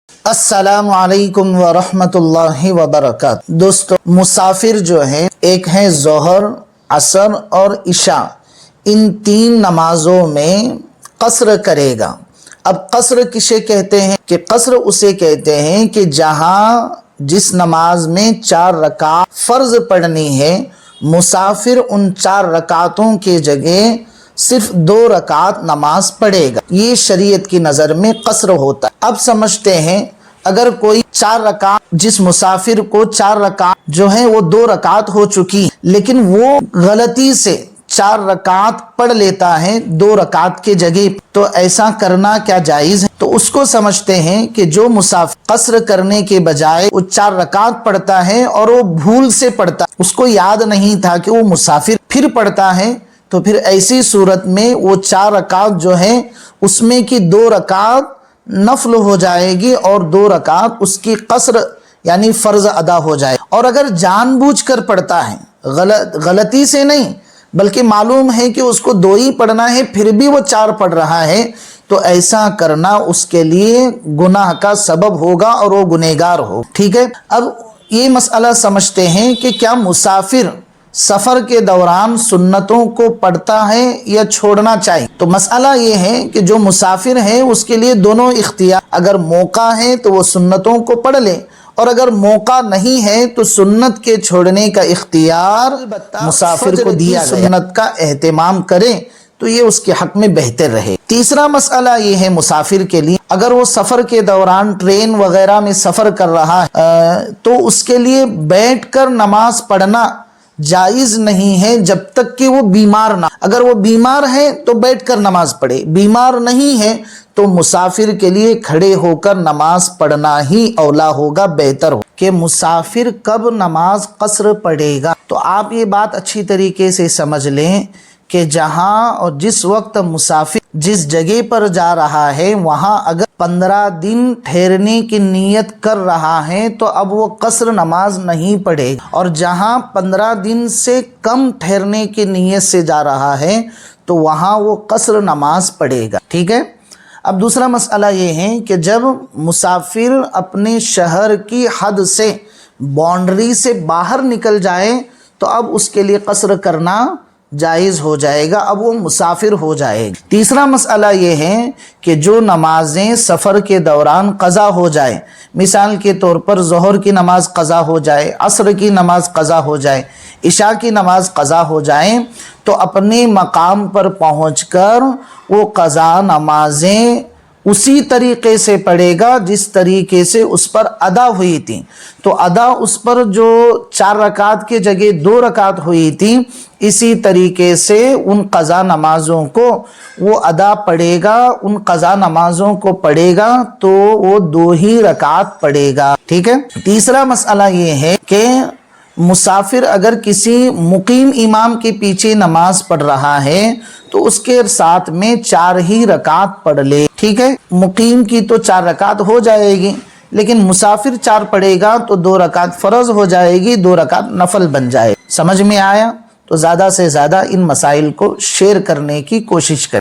السلام علیکم ورحمۃ اللہ وبرکاتہ۔ دوستو، مسافر جو ہے ایک ہے ظہر، عصر اور عشاء، ان تین نمازوں میں قصر کرے گا۔ اب قصر کسے کہتے ہیں؟ کہ قصر اسے کہتے ہیں کہ جہاں جس نماز میں 4 رکعت فرض پڑھنی ہے، مسافر ان 4 رکعتوں کے جگہ صرف 2 رکعت نماز پڑھے گا۔ یہ شریعت کی نظر میں قصر ہوتا ہے۔ اب سمجھتے ہیں اگر کوئی 4 رکعت، جس مسافر کو 4 رکعت جو ہیں وہ 2 رکعت ہو چکی، لیکن وہ غلطی سے 4 رکعت پڑھ لیتا ہے 2 رکعت کے جگہ، تو ایسا کرنا کیا جائز ہے؟ تو اس کو سمجھتے ہیں کہ جو مسافر قصر کرنے کے بجائے وہ 4 رکعت پڑھتا ہے اور وہ بھول سے پڑھتا، اس کو یاد نہیں تھا کہ وہ مسافر پھر پڑھتا ہے، تو پھر ایسی صورت میں وہ 4 رکعت جو ہے اس میں کی 2 رکعت نفل ہو جائے گی اور 2 رکعت اس کی قصر یعنی فرض ادا ہو جائے۔ اور اگر جان بوجھ کر پڑھتا ہے، غلطی سے نہیں بلکہ معلوم ہے کہ اس کو 2 ہی پڑھنا ہے پھر بھی وہ 4 پڑھ رہا ہے، تو ایسا کرنا اس کے لیے گناہ کا سبب ہوگا اور وہ گنہگار ہو۔ ٹھیک ہے، اب یہ مسئلہ سمجھتے ہیں کہ کیا مسافر سفر کے دوران سنتوں کو پڑھتا ہے یا چھوڑنا چاہیے؟ تو مسئلہ یہ ہے کہ جو مسافر ہے اس کے لیے دونوں اختیار، اگر موقع ہے تو وہ سنتوں کو پڑھ لے، اور اگر موقع نہیں ہے تو سنت کے چھوڑنے کا اختیار مسافر کو دیا گیا، سنت کا اہتمام کرے تو یہ اس کے حق میں بہتر رہے۔ تیسرا مسئلہ یہ ہے مسافر کے لیے، اگر وہ سفر کے دوران ٹرین وغیرہ میں سفر کر رہا ہے تو اس کے لیے بیٹھ کر نماز پڑھنا جائز نہیں ہے جب تک کہ وہ بیمار نہ، اگر وہ بیمار ہے تو بیٹھ کر نماز پڑھے، بیمار نہیں ہے تو مسافر کے لیے کھڑے ہو کر نماز پڑھنا ہی اولا ہوگا، بہتر ہو۔ کہ مسافر کب نماز قصر پڑھے گا، تو آپ یہ بات اچھی طریقے سے سمجھ لیں کہ جہاں اور جس وقت مسافر جس جگہ پر جا رہا ہے وہاں اگر 15 دن ٹھہرنے کی نیت کر رہا ہے تو اب وہ قصر نماز نہیں پڑھے گا، اور جہاں 15 دن سے کم ٹھہرنے کی نیت سے جا رہا ہے تو وہاں وہ قصر نماز پڑھے گا۔ ٹھیک ہے، اب دوسرا مسئلہ یہ ہے کہ جب مسافر اپنے شہر کی حد سے، باؤنڈری سے باہر نکل جائے تو اب اس کے لیے قصر کرنا جائز ہو جائے گا، اب وہ مسافر ہو جائے گا۔ تیسرا مسئلہ یہ ہے کہ جو نمازیں سفر کے دوران قضا ہو جائے، مثال کے طور پر ظہر کی نماز قضا ہو جائے، عصر کی نماز قضا ہو جائے، عشاء کی نماز قضا ہو جائے، تو اپنے مقام پر پہنچ کر وہ قضا نمازیں اسی طریقے سے پڑھے گا جس طریقے سے اس پر ادا ہوئی تھی، تو ادا اس پر جو 4 رکعت کے جگہ 2 رکعت ہوئی تھی، اسی طریقے سے ان قضا نمازوں کو وہ ادا پڑھے گا، ان قضا نمازوں کو پڑھے گا تو وہ 2 ہی رکعت پڑھے گا۔ ٹھیک ہے، تیسرا مسئلہ یہ ہے کہ مسافر اگر کسی مقیم امام کے پیچھے نماز پڑھ رہا ہے تو اس کے ساتھ میں 4 ہی رکعت پڑھ لے۔ ٹھیک ہے، مقیم کی تو 4 رکعت ہو جائے گی، لیکن مسافر 4 پڑھے گا تو 2 رکعت فرض ہو جائے گی، 2 رکعت نفل بن جائے۔ سمجھ میں آیا؟ تو زیادہ سے زیادہ ان مسائل کو شیئر کرنے کی کوشش کریں۔